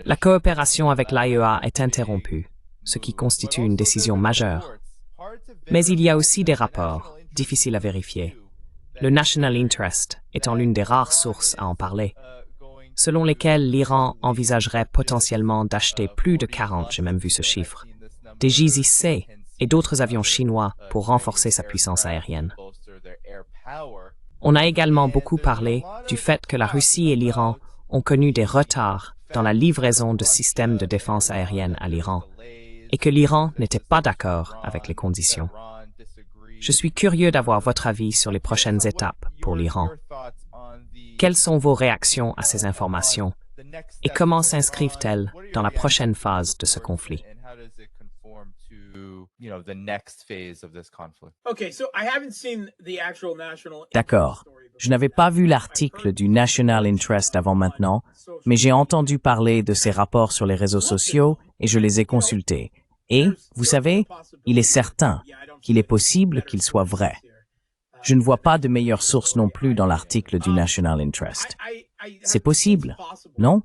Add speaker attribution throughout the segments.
Speaker 1: La coopération avec l'AEA est interrompue, ce qui constitue une décision majeure. Mais il y a aussi des rapports, difficiles à vérifier. Le National Interest étant l'une des rares sources à en parler, selon lesquelles l'Iran envisagerait potentiellement d'acheter plus de 40, j'ai même vu ce chiffre, des JSC et d'autres avions chinois pour renforcer sa puissance aérienne. On a également beaucoup parlé du fait que la Russie et l'Iran ont connu des retards dans la livraison de systèmes de défense aérienne à l'Iran et que l'Iran n'était pas d'accord avec les conditions. Je suis curieux d'avoir votre avis sur les prochaines étapes pour l'Iran. Quelles sont vos réactions à ces informations et comment s'inscrivent-elles dans la prochaine phase de ce conflit?
Speaker 2: D'accord. Je n'avais pas vu l'article du National Interest avant maintenant, mais j'ai entendu parler de ces rapports sur les réseaux sociaux et je les ai consultés. Et, vous savez, il est certain qu'il est possible qu'ils soient vrais. Je ne vois pas de meilleure source non plus dans l'article du National Interest. C'est possible, non?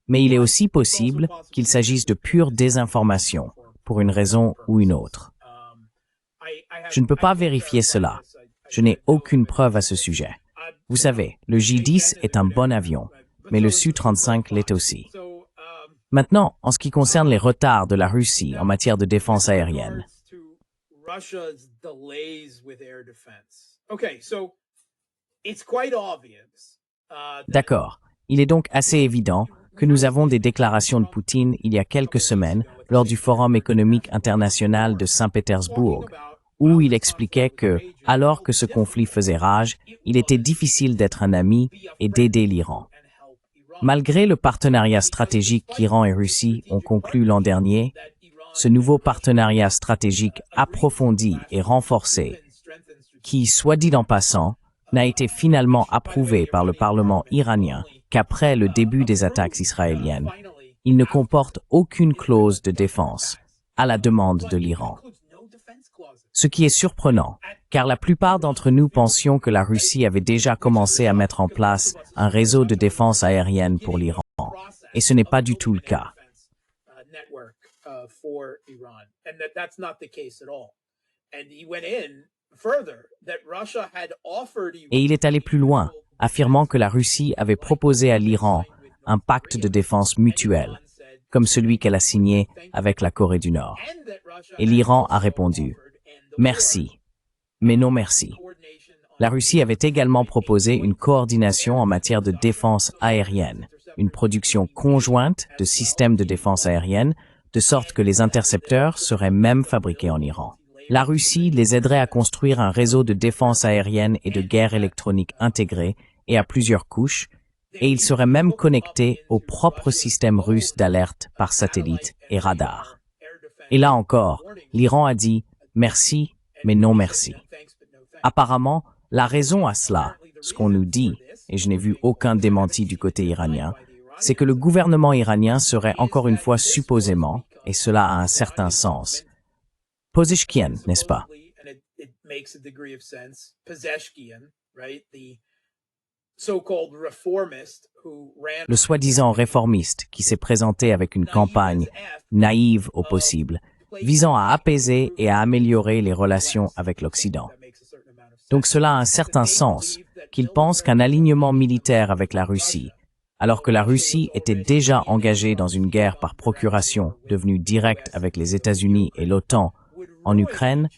Speaker 2: Mais il est aussi possible qu'il s'agisse de pure désinformation, pour une raison ou une autre. Je ne peux pas vérifier cela. Je n'ai aucune preuve à ce sujet. Vous savez, le J-10 est un bon avion, mais le Su-35 l'est aussi. Maintenant, en ce qui concerne les retards de la Russie en matière de défense aérienne. D'accord. Il est donc assez évident que nous avons des déclarations de Poutine il y a quelques semaines lors du Forum économique international de Saint-Pétersbourg, où il expliquait que, alors que ce conflit faisait rage, il était difficile d'être un ami et d'aider l'Iran. Malgré le partenariat stratégique qu'Iran et Russie ont conclu l'an dernier, ce nouveau partenariat stratégique approfondi et renforcé, qui, soit dit en passant, n'a été finalement approuvé par le Parlement iranien qu'après le début des attaques israéliennes, il ne comporte aucune clause de défense à la demande de l'Iran. Ce qui est surprenant, car la plupart d'entre nous pensions que la Russie avait déjà commencé à mettre en place un réseau de défense aérienne pour l'Iran, et ce n'est pas du tout le cas. Et il est allé plus loin, affirmant que la Russie avait proposé à l'Iran un pacte de défense mutuelle, comme celui qu'elle a signé avec la Corée du Nord. Et l'Iran a répondu « Merci, mais non merci ». La Russie avait également proposé une coordination en matière de défense aérienne, une production conjointe de systèmes de défense aérienne, de sorte que les intercepteurs seraient même fabriqués en Iran. La Russie les aiderait à construire un réseau de défense aérienne et de guerre électronique intégré et à plusieurs couches, et ils seraient même connectés au propre système russe d'alerte par satellite et radar. Et là encore, l'Iran a dit « merci, mais non merci ». Apparemment, la raison à cela, ce qu'on nous dit, et je n'ai vu aucun démenti du côté iranien, c'est que le gouvernement iranien serait encore une fois supposément, et cela a un certain sens, Pezeshkian, n'est-ce pas? Le soi-disant réformiste qui s'est présenté avec une campagne naïve au possible, visant à apaiser et à améliorer les relations avec l'Occident. Donc cela a un certain sens, qu'il pense qu'un alignement militaire avec la Russie, alors que la Russie était déjà engagée dans une guerre par procuration devenue directe avec les États-Unis et l'OTAN en Ukraine,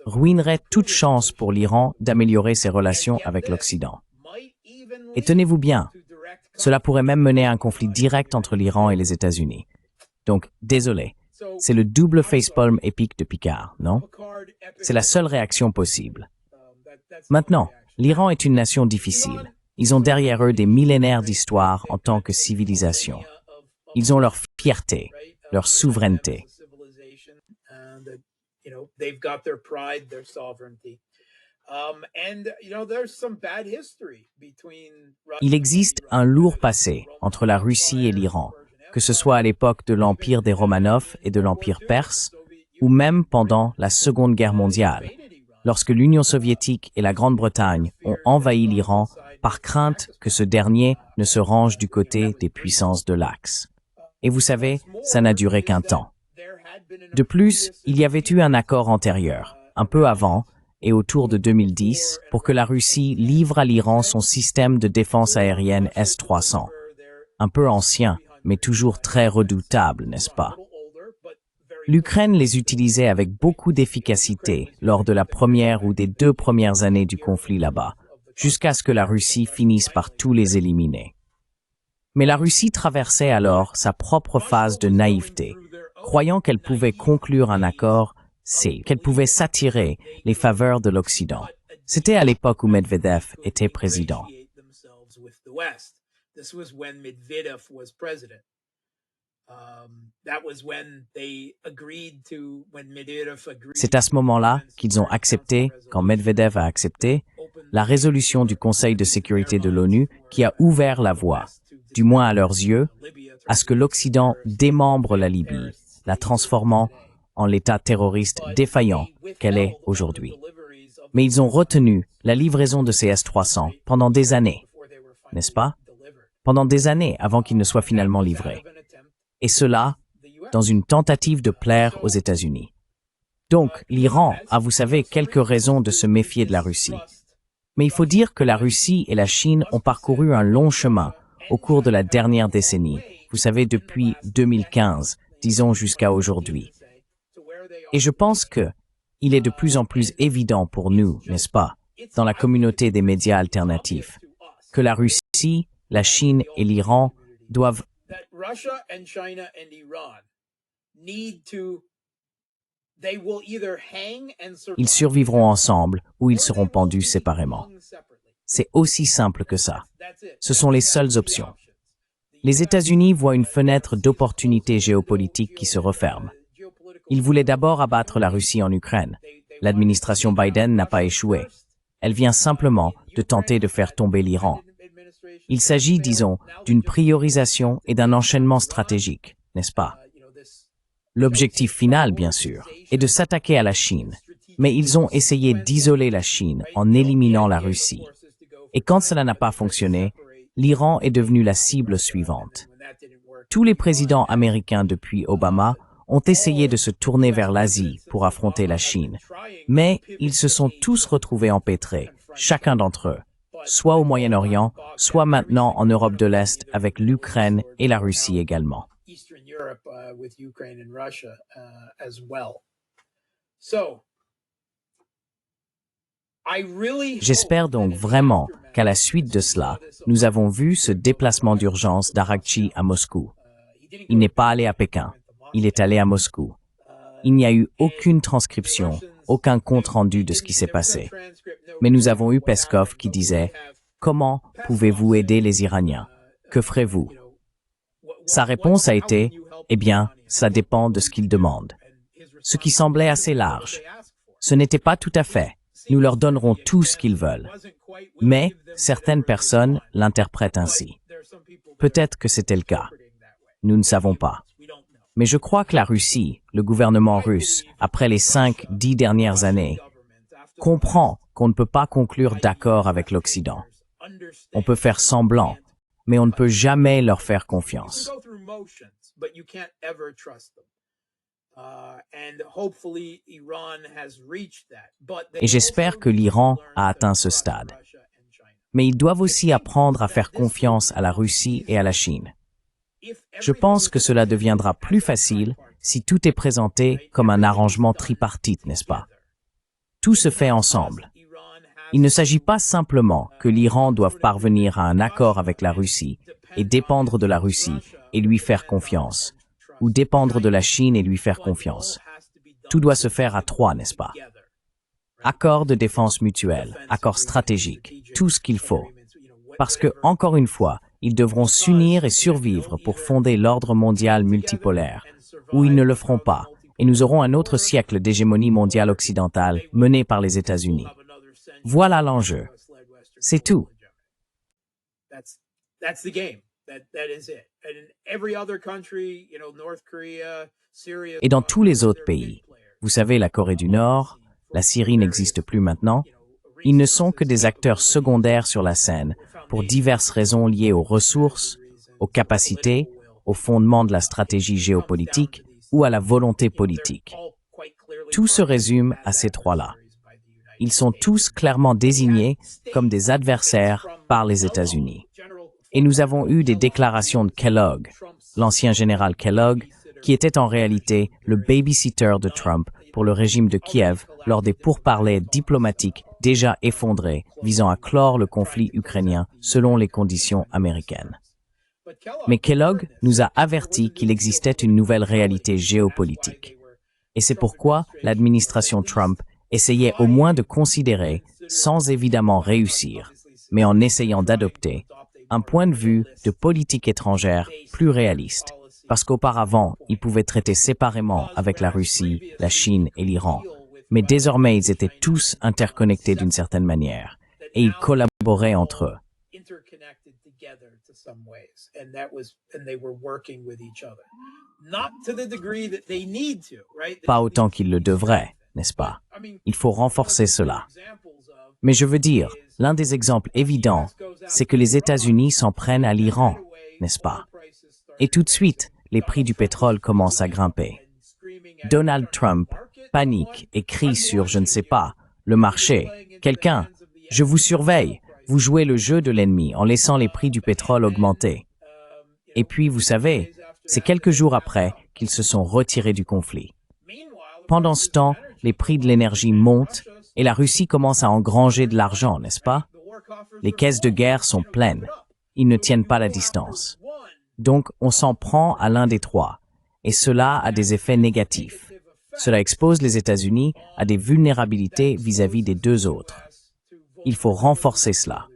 Speaker 2: ruinerait toute chance pour l'Iran d'améliorer ses relations avec l'Occident. Et tenez-vous bien, cela pourrait même mener à un conflit direct entre l'Iran et les États-Unis. Donc, désolé, c'est le double facepalm épique de Picard, non? C'est la seule réaction possible. Maintenant, l'Iran est une nation difficile. Ils ont derrière eux des millénaires d'histoire en tant que civilisation. Ils ont leur fierté, leur souveraineté. Il existe un lourd passé entre la Russie et l'Iran, que ce soit à l'époque de l'Empire des Romanov et de l'Empire perse, ou même pendant la Seconde Guerre mondiale, lorsque l'Union soviétique et la Grande-Bretagne ont envahi l'Iran par crainte que ce dernier ne se range du côté des puissances de l'Axe. Et vous savez, ça n'a duré qu'un temps. De plus, il y avait eu un accord antérieur, un peu avant, et autour de 2010, pour que la Russie livre à l'Iran son système de défense aérienne S-300. Un peu ancien, mais toujours très redoutable, n'est-ce pas? L'Ukraine les utilisait avec beaucoup d'efficacité lors de la première ou des 2 premières années du conflit là-bas, jusqu'à ce que la Russie finisse par tous les éliminer. Mais la Russie traversait alors sa propre phase de naïveté, croyant qu'elle pouvait conclure un accord, qu'elle pouvait s'attirer les faveurs de l'Occident. C'était à l'époque où Medvedev était président. C'est à ce moment-là qu'ils ont accepté, quand Medvedev a accepté, la résolution du Conseil de sécurité de l'ONU qui a ouvert la voie, du moins à leurs yeux, à ce que l'Occident démembre la Libye, la transformant en l'État terroriste défaillant qu'elle est aujourd'hui. Mais ils ont retenu la livraison de ces S-300 pendant des années, n'est-ce pas? Pendant des années avant qu'ils ne soient finalement livrés. Et cela, dans une tentative de plaire aux États-Unis. Donc, l'Iran a, vous savez, quelques raisons de se méfier de la Russie. Mais il faut dire que la Russie et la Chine ont parcouru un long chemin au cours de la dernière décennie, vous savez, depuis 2015, disons jusqu'à aujourd'hui. Et je pense que il est de plus en plus évident pour nous, n'est-ce pas, dans la communauté des médias alternatifs, que la Russie, la Chine et l'Iran doivent ils survivront ensemble ou ils seront pendus séparément. C'est aussi simple que ça. Ce sont les seules options. Les États-Unis voient une fenêtre d'opportunité géopolitique qui se referme. Ils voulaient d'abord abattre la Russie en Ukraine. L'administration Biden n'a pas échoué. Elle vient simplement de tenter de faire tomber l'Iran. Il s'agit, disons, d'une priorisation et d'un enchaînement stratégique, n'est-ce pas? L'objectif final, bien sûr, est de s'attaquer à la Chine, mais ils ont essayé d'isoler la Chine en éliminant la Russie. Et quand cela n'a pas fonctionné, l'Iran est devenu la cible suivante. Tous les présidents américains depuis Obama ont essayé de se tourner vers l'Asie pour affronter la Chine, mais ils se sont tous retrouvés empêtrés, chacun d'entre eux, soit au Moyen-Orient, soit maintenant en Europe de l'Est avec l'Ukraine et la Russie également. J'espère donc vraiment qu'à la suite de cela, nous avons vu ce déplacement d'urgence d'Araqchi à Moscou. Il n'est pas allé à Pékin, il est allé à Moscou. Il n'y a eu aucune transcription, aucun compte-rendu de ce qui s'est passé. Mais nous avons eu Peskov qui disait « Comment pouvez-vous aider les Iraniens? Que ferez-vous » Sa réponse a été « Eh bien, ça dépend de ce qu'ils demandent ». Ce qui semblait assez large. Ce n'était pas tout à fait. Nous leur donnerons tout ce qu'ils veulent. Mais certaines personnes l'interprètent ainsi. Peut-être que c'était le cas. Nous ne savons pas. Mais je crois que la Russie, le gouvernement russe, après les 5-10 dernières années, comprend qu'on ne peut pas conclure d'accord avec l'Occident. On peut faire semblant, mais on ne peut jamais leur faire confiance. Et j'espère que l'Iran a atteint ce stade. Mais ils doivent aussi apprendre à faire confiance à la Russie et à la Chine. Je pense que cela deviendra plus facile si tout est présenté comme un arrangement tripartite, n'est-ce pas? Tout se fait ensemble. Il ne s'agit pas simplement que l'Iran doive parvenir à un accord avec la Russie et dépendre de la Russie et lui faire confiance, ou dépendre de la Chine et lui faire confiance. Tout doit se faire à trois, n'est-ce pas? Accord de défense mutuelle, accord stratégique, tout ce qu'il faut. Parce que, encore une fois, ils devront s'unir et survivre pour fonder l'ordre mondial multipolaire, ou ils ne le feront pas, et nous aurons un autre siècle d'hégémonie mondiale occidentale mené par les États-Unis. Voilà l'enjeu. C'est tout. Et dans tous les autres pays, vous savez, la Corée du Nord, la Syrie n'existe plus maintenant, Ils ne sont que des acteurs secondaires sur la scène pour diverses raisons liées aux ressources, aux capacités, aux fondements de la stratégie géopolitique ou à la volonté politique. Tout se résume à ces trois-là. Ils sont tous clairement désignés comme des adversaires par les États-Unis. Et nous avons eu des déclarations de Kellogg, l'ancien général Kellogg, qui était en réalité le babysitter de Trump pour le régime de Kiev lors des pourparlers diplomatiques déjà effondrés visant à clore le conflit ukrainien selon les conditions américaines. Mais Kellogg nous a averti qu'il existait une nouvelle réalité géopolitique. Et c'est pourquoi l'administration Trump essayait au moins de considérer, sans évidemment réussir, mais en essayant d'adopter, un point de vue de politique étrangère plus réaliste, parce qu'auparavant, ils pouvaient traiter séparément avec la Russie, la Chine et l'Iran. Mais désormais, ils étaient tous interconnectés d'une certaine manière, et ils collaboraient entre eux. Pas autant qu'ils le devraient, n'est-ce pas? Il faut renforcer cela. Mais je veux dire, l'un des exemples évidents, c'est que les États-Unis s'en prennent à l'Iran, n'est-ce pas? Et tout de suite, les prix du pétrole commencent à grimper. Donald Trump panique et crie sur, je ne sais pas, le marché. Quelqu'un, je vous surveille, vous jouez le jeu de l'ennemi en laissant les prix du pétrole augmenter. Et puis, vous savez, c'est quelques jours après qu'ils se sont retirés du conflit. Pendant ce temps, les prix de l'énergie montent et la Russie commence à engranger de l'argent, n'est-ce pas? Les caisses de guerre sont pleines. Ils ne tiennent pas la distance. Donc, on s'en prend à l'un des trois, et cela a des effets négatifs. Cela expose les États-Unis à des vulnérabilités vis-à-vis des deux autres. Il faut renforcer cela.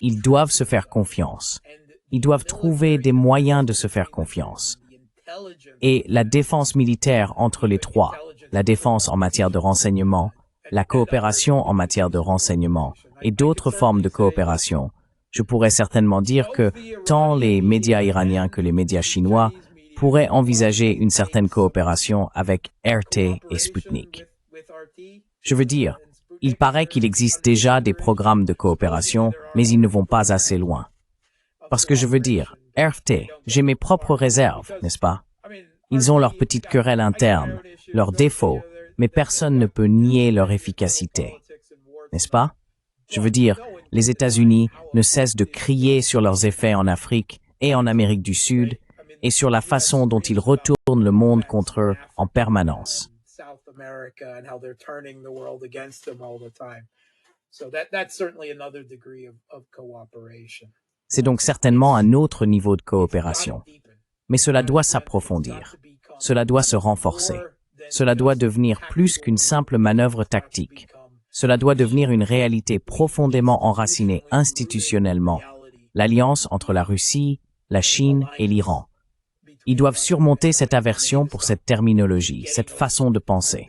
Speaker 2: Ils doivent se faire confiance. Ils doivent trouver des moyens de se faire confiance. Et la défense militaire entre les trois, la défense en matière de renseignement, la coopération en matière de renseignement et d'autres formes de coopération, je pourrais certainement dire que tant les médias iraniens que les médias chinois pourraient envisager une certaine coopération avec RT et Sputnik. Je veux dire, il paraît qu'il existe déjà des programmes de coopération, mais ils ne vont pas assez loin. Parce que je veux dire, RT, j'ai mes propres réserves, n'est-ce pas? Ils ont leurs petites querelles internes, leurs défauts, mais personne ne peut nier leur efficacité, n'est-ce pas? Je veux dire, les États-Unis ne cessent de crier sur leurs effets en Afrique et en Amérique du Sud et sur la façon dont ils retournent le monde contre eux en permanence. C'est donc certainement un autre niveau de coopération. Mais cela doit s'approfondir. Cela doit se renforcer. Cela doit devenir plus qu'une simple manœuvre tactique. Cela doit devenir une réalité profondément enracinée institutionnellement. L'alliance entre la Russie, la Chine et l'Iran. Ils doivent surmonter cette aversion pour cette terminologie, cette façon de penser.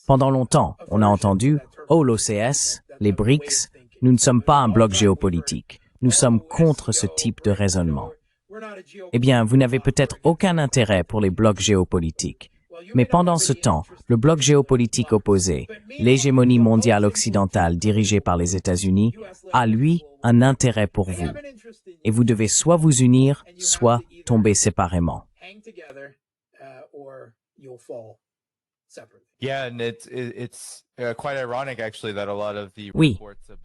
Speaker 2: Pendant longtemps, on a entendu « Oh, l'OCS, les BRICS, nous ne sommes pas un bloc géopolitique. Nous sommes contre ce type de raisonnement. » Eh bien, vous n'avez peut-être aucun intérêt pour les blocs géopolitiques. Mais pendant ce temps, le bloc géopolitique opposé, l'hégémonie mondiale occidentale dirigée par les États-Unis, a, lui, un intérêt pour vous. Et vous devez soit vous unir, soit tomber séparément.
Speaker 1: Oui,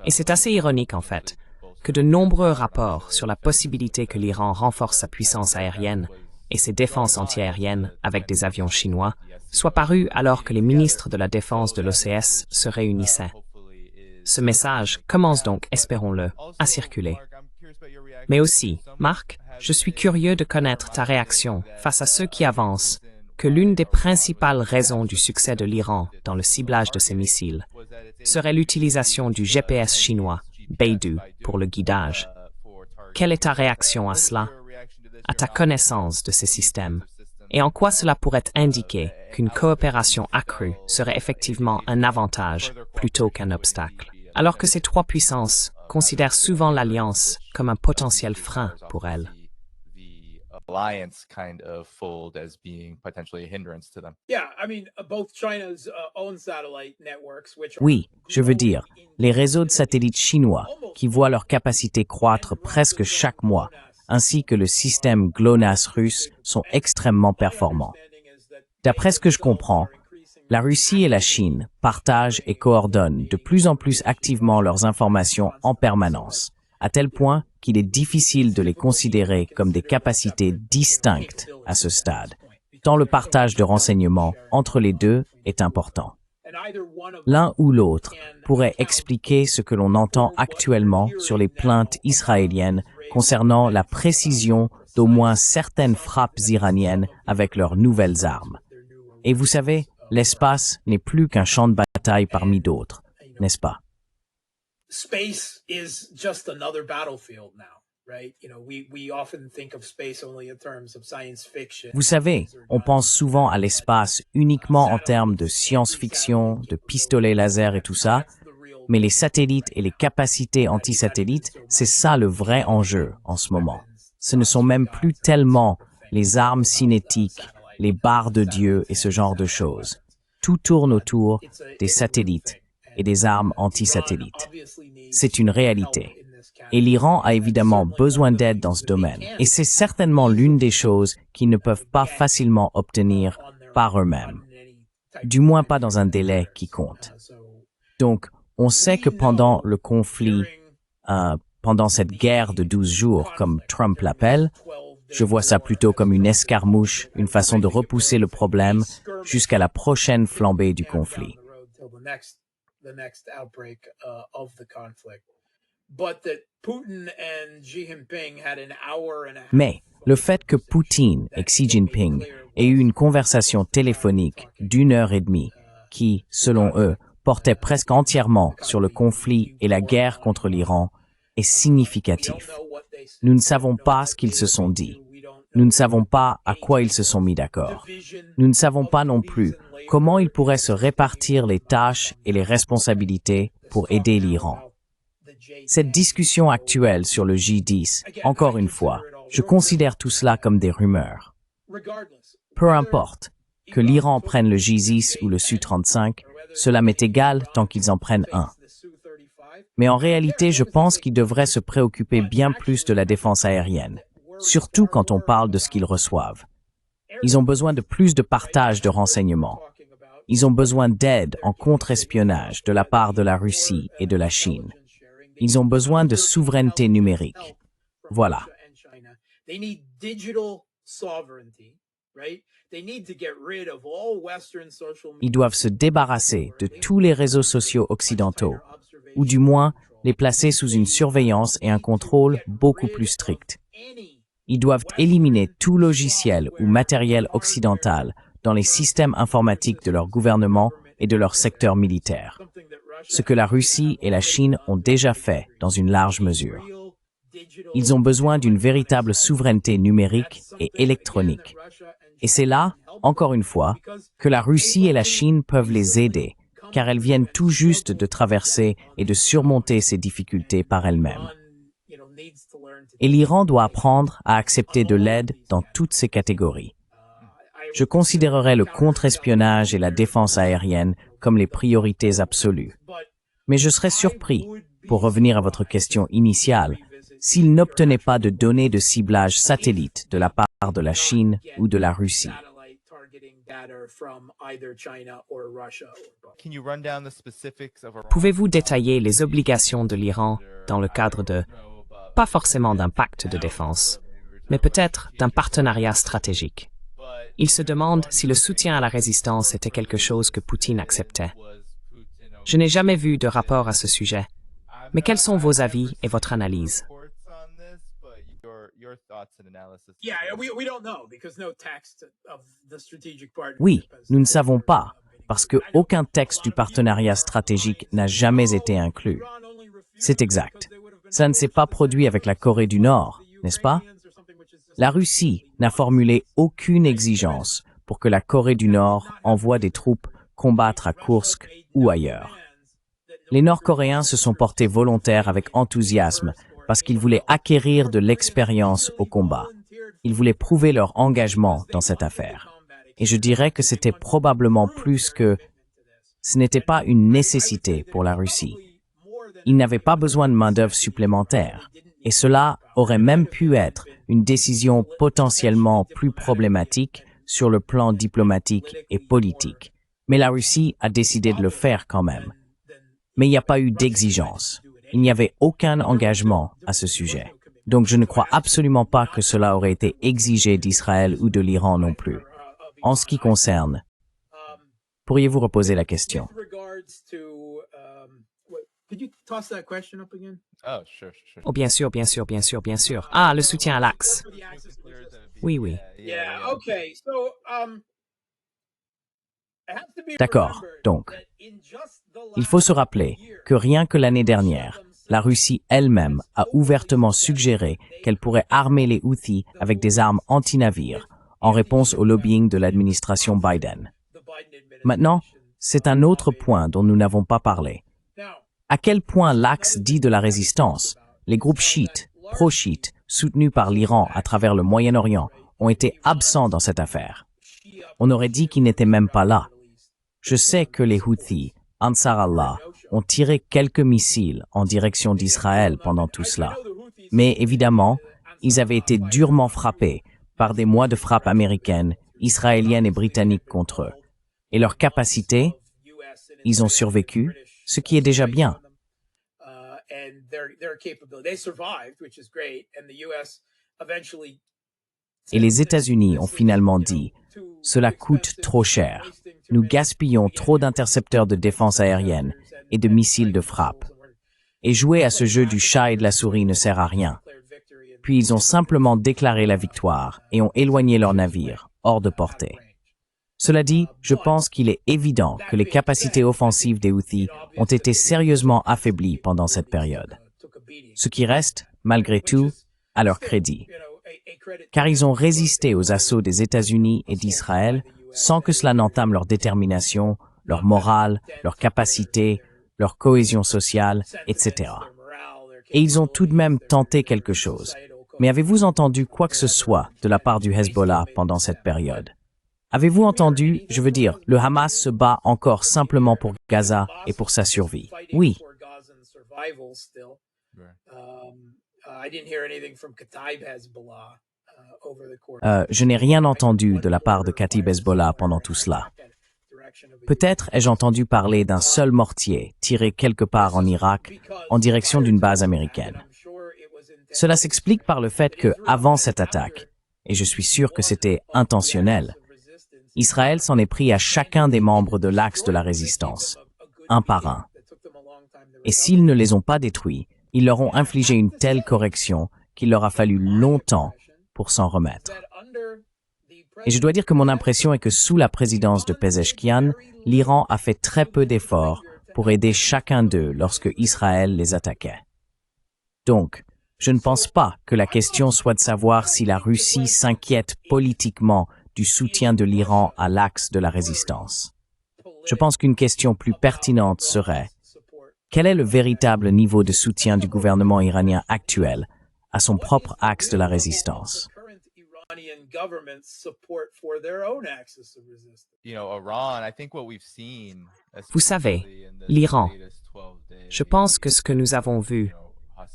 Speaker 1: et c'est assez ironique en fait, que de nombreux rapports sur la possibilité que l'Iran renforce sa puissance aérienne et ses défenses antiaériennes avec des avions chinois soient parus alors que les ministres de la Défense de l'OCS se réunissaient. Ce message commence donc, espérons-le, à circuler. Mais aussi, Marc, je suis curieux de connaître ta réaction face à ceux qui avancent que l'une des principales raisons du succès de l'Iran dans le ciblage de ses missiles serait l'utilisation du GPS chinois, Beidou, pour le guidage. Quelle est ta réaction à cela, à ta connaissance de ces systèmes, et en quoi cela pourrait indiquer qu'une coopération accrue serait effectivement un avantage plutôt qu'un obstacle, alors que ces trois puissances considèrent souvent l'alliance comme un potentiel frein pour elles?
Speaker 3: alliance kind of fold as being potentially a hindrance to them.
Speaker 2: Oui, je veux dire, les réseaux de satellites chinois qui voient leur capacité croître presque chaque mois, ainsi que le système GLONASS russe sont extrêmement performants. D'après ce que je comprends, la Russie et la Chine partagent et coordonnent de plus en plus activement leurs informations en permanence, à tel point qu'il est difficile de les considérer comme des capacités distinctes à ce stade, tant le partage de renseignements entre les deux est important. L'un ou l'autre pourrait expliquer ce que l'on entend actuellement sur les plaintes israéliennes concernant la précision d'au moins certaines frappes iraniennes avec leurs nouvelles armes. Et vous savez, l'espace n'est plus qu'un champ de bataille parmi d'autres, n'est-ce pas?
Speaker 4: Space is just another battlefield now, right? We often think of space only in terms of science fiction.
Speaker 2: Vous savez, on pense souvent à l'espace uniquement en termes de science-fiction, de pistolets laser et tout ça, mais les satellites et les capacités anti-satellites, c'est ça le vrai enjeu en ce moment. Ce ne sont même plus tellement les armes cinétiques, les barres de Dieu et ce genre de choses. Tout tourne autour des satellites et des armes anti-satellites. C'est une réalité. Et l'Iran a évidemment besoin d'aide dans ce domaine. Et c'est certainement l'une des choses qu'ils ne peuvent pas facilement obtenir par eux-mêmes. Du moins pas dans un délai qui compte. Donc, on sait que pendant le conflit, pendant cette guerre de 12 jours, comme Trump l'appelle, je vois ça plutôt comme une escarmouche, une façon de repousser le problème jusqu'à la prochaine flambée du conflit.
Speaker 4: The next outbreak of the conflict. But that Putin and Xi Jinping had an hour and a half.
Speaker 2: Mais le fait que Poutine et Xi Jinping aient eu une conversation téléphonique d'1 heure et demie qui, selon eux, portait presque entièrement sur le conflit et la guerre contre l'Iran est significatif. Nous ne savons pas ce qu'ils se sont dit. Nous ne savons pas à quoi ils se sont mis d'accord. Nous ne savons pas non plus comment ils pourraient se répartir les tâches et les responsabilités pour aider l'Iran. Cette discussion actuelle sur le J-10, encore une fois, je considère tout cela comme des rumeurs. Peu importe, que l'Iran prenne le J-10 ou le Su-35, cela m'est égal tant qu'ils en prennent un. Mais en réalité, je pense qu'ils devraient se préoccuper bien plus de la défense aérienne, surtout quand on parle de ce qu'ils reçoivent. Ils ont besoin de plus de partage de renseignements. Ils ont besoin d'aide en contre-espionnage de la part de la Russie et de la Chine. Ils ont besoin de souveraineté numérique. Voilà. Ils doivent se débarrasser de tous les réseaux sociaux occidentaux, ou du moins les placer sous une surveillance et un contrôle beaucoup plus strict. Ils doivent éliminer tout logiciel ou matériel occidental dans les systèmes informatiques de leur gouvernement et de leur secteur militaire, ce que la Russie et la Chine ont déjà fait dans une large mesure. Ils ont besoin d'une véritable souveraineté numérique et électronique. Et c'est là, encore une fois, que la Russie et la Chine peuvent les aider, car elles viennent tout juste de traverser et de surmonter ces difficultés par elles-mêmes. Et l'Iran doit apprendre à accepter de l'aide dans toutes ces catégories. Je considérerais le contre-espionnage et la défense aérienne comme les priorités absolues. Mais je serais surpris, pour revenir à votre question initiale, s'ils n'obtenaient pas de données de ciblage satellite de la part de la Chine ou de la Russie.
Speaker 1: Pouvez-vous détailler les obligations de l'Iran dans le cadre de, pas forcément d'un pacte de défense, mais peut-être d'un partenariat stratégique? Il se demande si le soutien à la résistance était quelque chose que Poutine acceptait. Je n'ai jamais vu de rapport à ce sujet, mais quels sont vos avis et votre analyse?
Speaker 2: Oui, nous ne savons pas, parce qu'aucun texte du partenariat stratégique n'a jamais été inclus. C'est exact. Ça ne s'est pas produit avec la Corée du Nord, n'est-ce pas? La Russie n'a formulé aucune exigence pour que la Corée du Nord envoie des troupes combattre à Koursk ou ailleurs. Les Nord-Coréens se sont portés volontaires avec enthousiasme parce qu'ils voulaient acquérir de l'expérience au combat. Ils voulaient prouver leur engagement dans cette affaire. Et je dirais que c'était probablement plus que ce n'était pas une nécessité pour la Russie. Ils n'avaient pas besoin de main-d'œuvre supplémentaire. Et cela aurait même pu être une décision potentiellement plus problématique sur le plan diplomatique et politique. Mais la Russie a décidé de le faire quand même. Mais il n'y a pas eu d'exigence. Il n'y avait aucun engagement à ce sujet. Donc je ne crois absolument pas que cela aurait été exigé d'Israël ou de l'Iran non plus. En ce qui concerne, pourriez-vous reposer la question?
Speaker 3: Oh, sure, sure.
Speaker 1: Oh, bien sûr, bien sûr, bien sûr, bien sûr. Ah, le soutien à l'Axe. Oui, oui.
Speaker 4: Yeah, okay. So, it has to be
Speaker 2: D'accord,
Speaker 4: remembered
Speaker 2: donc,
Speaker 4: that in just the
Speaker 2: il faut
Speaker 4: last
Speaker 2: se rappeler que rien que l'année dernière, la Russie elle-même a ouvertement suggéré qu'elle pourrait armer les Houthis avec des armes anti-navires en réponse au lobbying de l'administration Biden. Maintenant, c'est un autre point dont nous n'avons pas parlé. À quel point l'Axe dit de la résistance, les groupes chiites, pro-chiites, soutenus par l'Iran à travers le Moyen-Orient, ont été absents dans cette affaire. On aurait dit qu'ils n'étaient même pas là. Je sais que les Houthis, Ansar Allah, ont tiré quelques missiles en direction d'Israël pendant tout cela. Mais évidemment, ils avaient été durement frappés par des mois de frappe américaines, israéliennes et britanniques contre eux. Et leur capacité, ils ont survécu, ce qui est déjà bien. Et les États-Unis ont finalement dit « Cela coûte trop cher. Nous gaspillons trop d'intercepteurs de défense aérienne et de missiles de frappe. Et jouer à ce jeu du chat et de la souris ne sert à rien. » Puis ils ont simplement déclaré la victoire et ont éloigné leurs navires, hors de portée. Cela dit, je pense qu'il est évident que les capacités offensives des Houthis ont été sérieusement affaiblies pendant cette période. Ce qui reste, malgré tout, à leur crédit. Car ils ont résisté aux assauts des États-Unis et d'Israël sans que cela n'entame leur détermination, leur morale, leur capacité, leur cohésion sociale, etc. Et ils ont tout de même tenté quelque chose. Mais avez-vous entendu quoi que ce soit de la part du Hezbollah pendant cette période? Avez-vous entendu, je veux dire, le Hamas se bat encore simplement pour Gaza et pour sa survie? Oui. Je n'ai rien entendu de la part de Katib Hezbollah pendant tout cela. Peut-être ai-je entendu parler d'un seul mortier tiré quelque part en Irak en direction d'une base américaine. Cela s'explique par le fait que, avant cette attaque, et je suis sûr que c'était intentionnel, Israël s'en est pris à chacun des membres de l'Axe de la résistance, un par un. Et s'ils ne les ont pas détruits, ils leur ont infligé une telle correction qu'il leur a fallu longtemps pour s'en remettre. Et je dois dire que mon impression est que sous la présidence de Pezeshkian, l'Iran a fait très peu d'efforts pour aider chacun d'eux lorsque Israël les attaquait. Donc, je ne pense pas que la question soit de savoir si la Russie s'inquiète politiquement du soutien de l'Iran à l'Axe de la résistance. Je pense qu'une question plus pertinente serait quel est le véritable niveau de soutien du gouvernement iranien actuel à son propre axe de la résistance?
Speaker 1: Vous savez, l'Iran, je pense que ce que nous avons vu,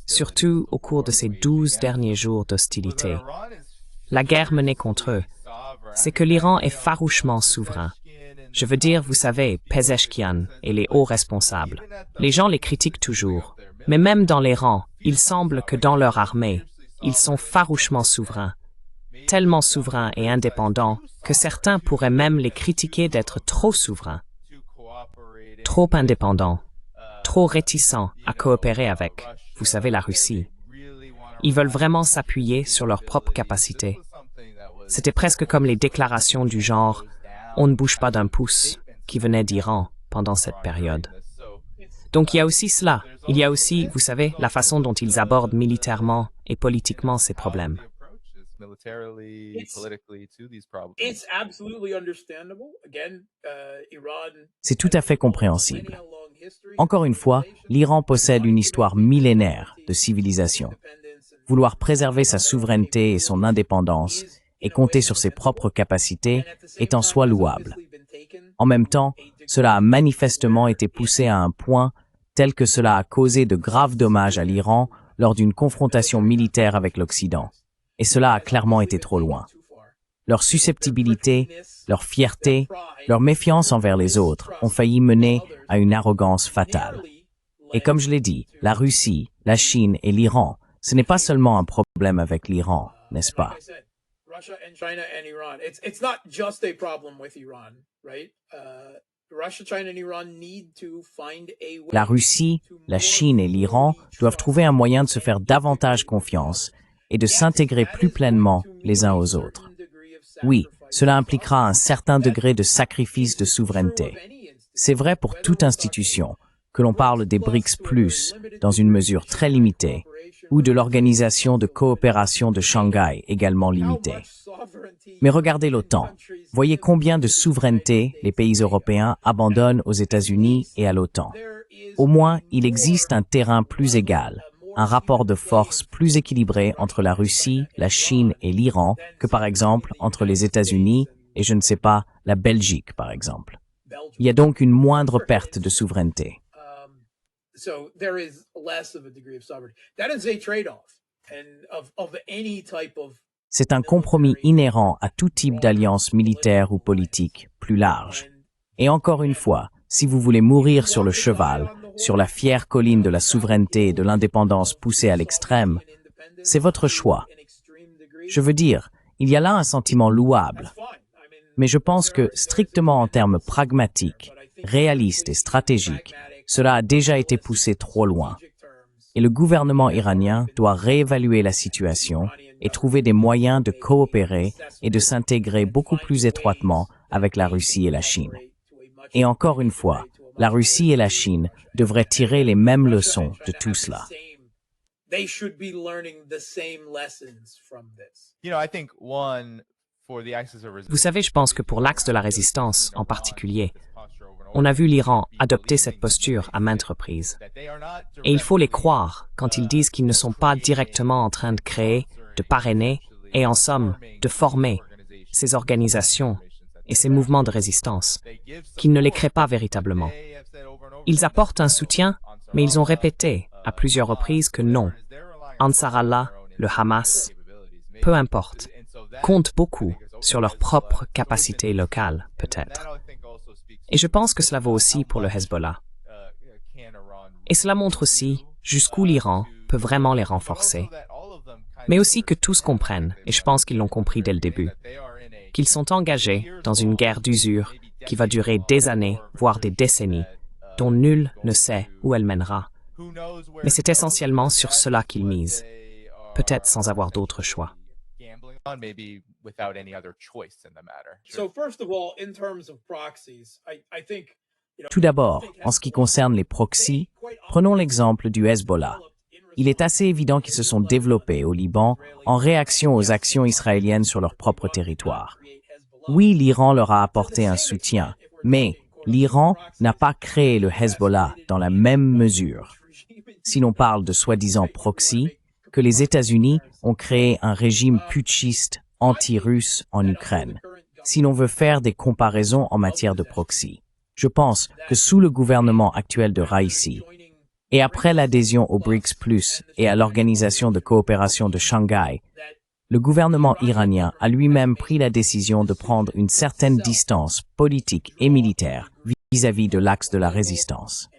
Speaker 1: surtout au cours de ces 12 derniers jours d'hostilité, la guerre menée contre eux, c'est que l'Iran est farouchement souverain. Je veux dire, vous savez, Pezeshkian et les hauts responsables. Les gens les critiquent toujours. Mais même dans les rangs, il semble que dans leur armée, ils sont farouchement souverains. Tellement souverains et indépendants que certains pourraient même les critiquer d'être trop souverains. Trop indépendants. Trop réticents à coopérer avec, vous savez, la Russie. Ils veulent vraiment s'appuyer sur leurs propres capacités. C'était presque comme les déclarations du genre « on ne bouge pas d'un pouce » qui venaient d'Iran pendant cette période. Donc il y a aussi cela. Il y a aussi, vous savez, la façon dont ils abordent militairement et politiquement ces problèmes.
Speaker 2: C'est tout à fait compréhensible. Encore une fois, l'Iran possède une histoire millénaire de civilisation. vouloir préserver sa souveraineté et son indépendance et compter sur ses propres capacités est en soi louable. En même temps, cela a manifestement été poussé à un point tel que cela a causé de graves dommages à l'Iran lors d'une confrontation militaire avec l'Occident. Et cela a clairement été trop loin. Leur susceptibilité, leur fierté, leur méfiance envers les autres ont failli mener à une arrogance fatale. Et comme je l'ai dit, la Russie, la Chine et l'Iran, ce n'est pas seulement un problème avec l'Iran, n'est-ce pas?
Speaker 4: Russia and China and Iran. It's not just a problem with Iran, right? Russia, China and Iran need to find a way.
Speaker 2: La Russie, la Chine et l'Iran doivent trouver un moyen de se faire davantage confiance et de s'intégrer plus pleinement les uns aux autres. Oui, cela impliquera un certain degré de sacrifice de souveraineté. C'est vrai pour toute institution, que l'on parle des BRICS+, dans une mesure très limitée, ou de l'Organisation de coopération de Shanghai, également limitée. Mais regardez l'OTAN. Voyez combien de souveraineté les pays européens abandonnent aux États-Unis et à l'OTAN. Au moins, il existe un terrain plus égal, un rapport de force plus équilibré entre la Russie, la Chine et l'Iran que par exemple entre les États-Unis et je ne sais pas, la Belgique par exemple. Il y a donc une moindre perte de souveraineté.
Speaker 4: So there is less of a degree of sovereignty. That is a trade-off and of any type of.
Speaker 2: C'est un compromis inhérent à tout type d'alliance militaire ou politique plus large. Et encore une fois, si vous voulez mourir sur le cheval, sur la fière colline de la souveraineté et de l'indépendance poussée à l'extrême, c'est votre choix. Je veux dire, il y a là un sentiment louable. Mais je pense que, strictement en termes pragmatiques, réalistes et stratégiques, cela a déjà été poussé trop loin. Et le gouvernement iranien doit réévaluer la situation et trouver des moyens de coopérer et de s'intégrer beaucoup plus étroitement avec la Russie et la Chine. Et encore une fois, la Russie et la Chine devraient tirer les mêmes leçons de tout cela.
Speaker 1: Vous savez, je pense que pour l'axe de la résistance en particulier, on a vu l'Iran adopter cette posture à maintes reprises. Et il faut les croire quand ils disent qu'ils ne sont pas directement en train de créer, de parrainer et en somme de former ces organisations et ces mouvements de résistance, qu'ils ne les créent pas véritablement. Ils apportent un soutien, mais ils ont répété à plusieurs reprises que non. Ansar Allah, le Hamas, peu importe, comptent beaucoup sur leur propre capacité locale, peut-être. Et je pense que cela vaut aussi pour le Hezbollah. Et cela montre aussi jusqu'où l'Iran peut vraiment les renforcer. Mais aussi que tous comprennent, et je pense qu'ils l'ont compris dès le début, qu'ils sont engagés dans une guerre d'usure qui va durer des années, voire des décennies, dont nul ne sait où elle mènera. Mais c'est essentiellement sur cela qu'ils misent, peut-être sans avoir d'autre choix.
Speaker 2: Tout d'abord, en ce qui concerne les proxys, prenons l'exemple du Hezbollah. Il est assez évident qu'ils se sont développés au Liban en réaction aux actions israéliennes sur leur propre territoire. Oui, l'Iran leur a apporté un soutien, mais l'Iran n'a pas créé le Hezbollah dans la même mesure. Si l'on parle de soi-disant proxy, que les États-Unis ont créé un régime putschiste anti-russe en Ukraine, si l'on veut faire des comparaisons en matière de proxy. Je pense que sous le gouvernement actuel de Raisi, et après l'adhésion au BRICS+, et à l'Organisation de coopération de Shanghai, le gouvernement iranien a lui-même pris la décision de prendre une certaine distance politique et militaire vis-à-vis de l'axe de la résistance.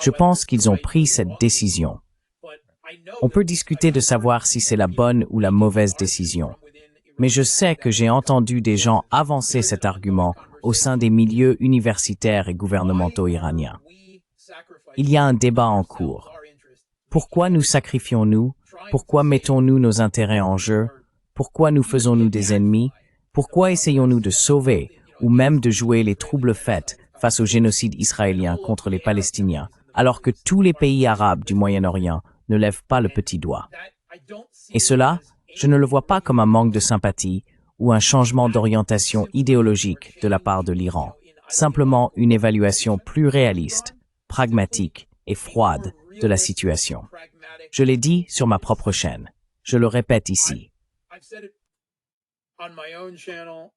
Speaker 2: Je pense qu'ils ont pris cette décision. On peut discuter de savoir si c'est la bonne ou la mauvaise décision. Mais je sais que j'ai entendu des gens avancer cet argument au sein des milieux universitaires et gouvernementaux iraniens. Il y a un débat en cours. Pourquoi nous sacrifions-nous? Pourquoi mettons-nous nos intérêts en jeu? Pourquoi nous faisons-nous des ennemis? Pourquoi essayons-nous de sauver ou même de jouer les troubles-fêtes face au génocide israélien contre les Palestiniens, alors que tous les pays arabes du Moyen-Orient ne lèvent pas le petit doigt? Et cela, je ne le vois pas comme un manque de sympathie ou un changement d'orientation idéologique de la part de l'Iran. simplement une évaluation plus réaliste, pragmatique et froide de la situation. Je l'ai dit sur ma propre chaîne. Je le répète ici.
Speaker 4: I've said it on my own channel.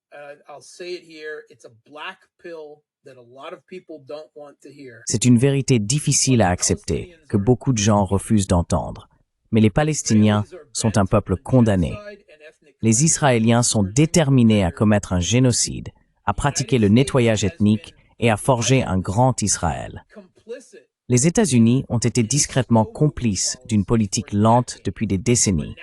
Speaker 4: I'll say it here. It's a black pill that a lot of people don't want to hear.
Speaker 2: C'est une vérité difficile à accepter, que beaucoup de gens refusent d'entendre. Mais les Palestiniens sont un peuple condamné. Les Israéliens sont déterminés à commettre un génocide, à pratiquer le nettoyage ethnique et à forger un grand Israël. Les États-Unis ont été discrètement complices d'une politique lente depuis des décennies.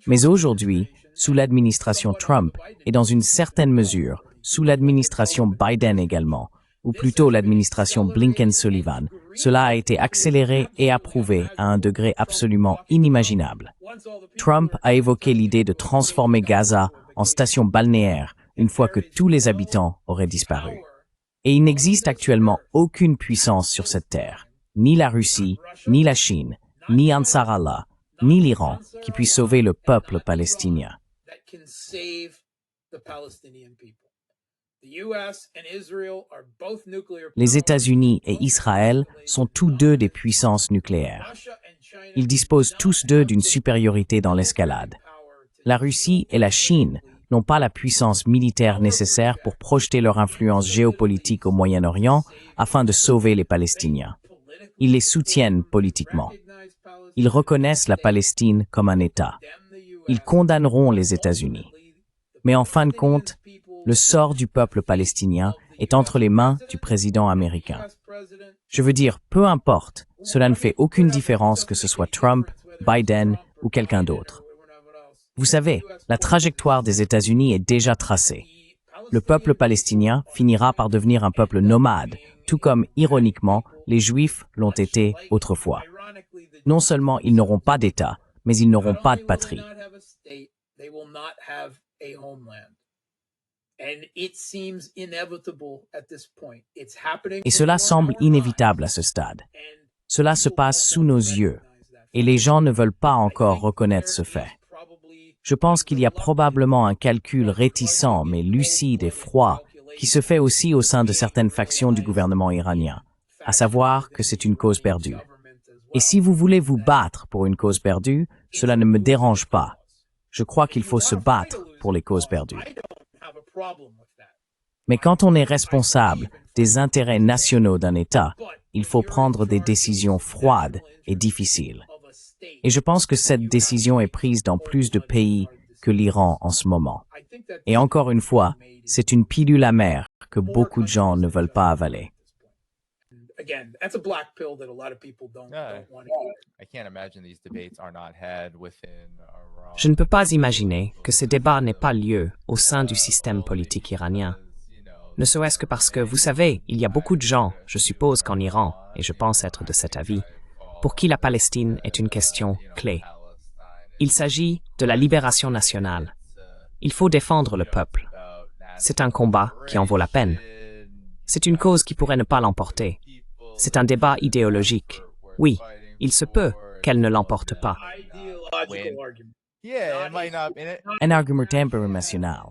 Speaker 2: Mais aujourd'hui, sous l'administration Trump et dans une certaine mesure, sous l'administration Biden également, ou plutôt l'administration Blinken-Sullivan, cela a été accéléré et approuvé à un degré absolument inimaginable. Trump a évoqué l'idée de transformer Gaza en station balnéaire une fois que tous les habitants auraient disparu. Et il n'existe actuellement aucune puissance sur cette terre, ni la Russie, ni la Chine, ni Ansar Allah, ni l'Iran, qui puisse sauver le peuple palestinien. Les États-Unis et Israël sont tous deux des puissances nucléaires. Ils disposent tous deux d'une supériorité dans l'escalade. La Russie et la Chine n'ont pas la puissance militaire nécessaire pour projeter leur influence géopolitique au Moyen-Orient afin de sauver les Palestiniens. Ils les soutiennent politiquement. Ils reconnaissent la Palestine comme un État. Ils condamneront les États-Unis. Mais en fin de compte, le sort du peuple palestinien est entre les mains du président américain. Je veux dire, peu importe, cela ne fait aucune différence que ce soit Trump, Biden ou quelqu'un d'autre. Vous savez, la trajectoire des États-Unis est déjà tracée. Le peuple palestinien finira par devenir un peuple nomade, tout comme, ironiquement, les Juifs l'ont été autrefois. Non seulement ils n'auront pas d'État, mais ils n'auront pas de patrie. Et cela semble inévitable à ce stade. Cela se passe sous nos yeux, et les gens ne veulent pas encore reconnaître ce fait. Je pense qu'il y a probablement un calcul réticent mais lucide et froid qui se fait aussi au sein de certaines factions du gouvernement iranien, à savoir que c'est une cause perdue. Et si vous voulez vous battre pour une cause perdue, cela ne me dérange pas. Je crois qu'il faut se battre pour les causes perdues. Mais quand on est responsable des intérêts nationaux d'un État, il faut prendre des décisions froides et difficiles. Et je pense que cette décision est prise dans plus de pays que l'Iran en ce moment. Et encore une fois, c'est une pilule amère que beaucoup de gens ne veulent pas avaler.
Speaker 1: Je ne peux pas imaginer que ce débat n'ait pas lieu au sein du système politique iranien. Ne serait-ce que parce que, vous savez, il y a beaucoup de gens, je suppose qu'en Iran, et je pense être de cet avis, pour qui la Palestine est une question clé. Il s'agit de la libération nationale. Il faut défendre le peuple. C'est un combat qui en vaut la peine. C'est une cause qui pourrait ne pas l'emporter. C'est un débat idéologique. Oui, il se peut qu'elle ne l'emporte pas.
Speaker 2: Un argument international.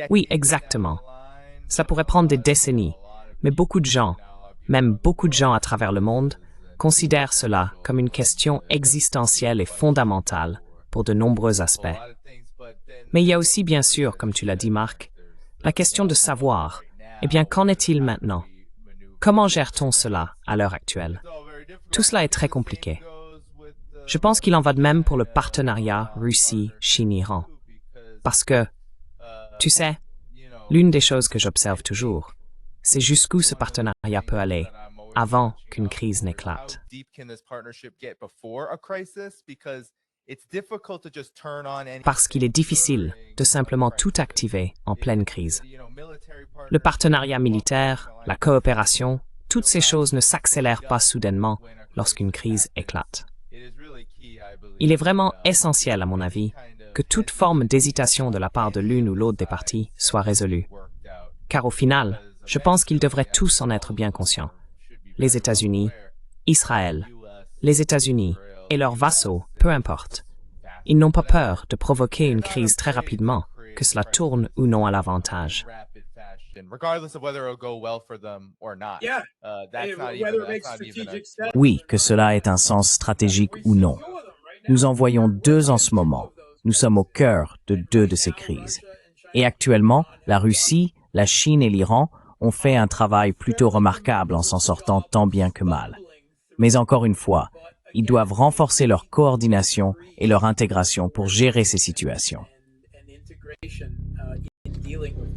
Speaker 1: Oui, exactement. Cela pourrait prendre des décennies, mais beaucoup de gens, même beaucoup de gens à travers le monde, considèrent cela comme une question existentielle et fondamentale pour de nombreux aspects. Mais il y a aussi, bien sûr, comme tu l'as dit, Marc, la question de savoir. Eh bien, qu'en est-il maintenant? Comment gère-t-on cela à l'heure actuelle? Tout cela est très compliqué. Je pense qu'il en va de même pour le partenariat Russie-Chine-Iran. Parce que, tu sais, l'une des choses que j'observe toujours, c'est jusqu'où ce partenariat peut aller avant qu'une crise n'éclate. Parce qu'il est difficile de simplement tout activer en pleine crise. Le partenariat militaire, la coopération, toutes ces choses ne s'accélèrent pas soudainement lorsqu'une crise éclate. Il est vraiment essentiel, à mon avis, que toute forme d'hésitation de la part de l'une ou l'autre des parties soit résolue. Car au final, je pense qu'ils devraient tous en être bien conscients. Les États-Unis, Israël, les États-Unis et leurs vassaux, peu importe. Ils n'ont pas peur de provoquer une crise très rapidement que cela tourne ou non à l'avantage.
Speaker 3: Regardless of whether it'll go well for them or not.
Speaker 4: Yeah.
Speaker 3: That's not even,
Speaker 4: Whether it
Speaker 3: that's
Speaker 4: makes
Speaker 3: not even
Speaker 4: strategic
Speaker 3: a,
Speaker 4: sense.
Speaker 2: Oui, que cela ait un sens stratégique ou non. Nous en voyons deux en ce moment. Nous sommes au cœur de deux de ces crises. Et actuellement, la Russie, la Chine et l'Iran ont fait un travail plutôt remarquable en s'en sortant tant bien que mal. Mais encore une fois, ils doivent renforcer leur coordination et leur intégration pour gérer ces situations.
Speaker 4: And integration in dealing with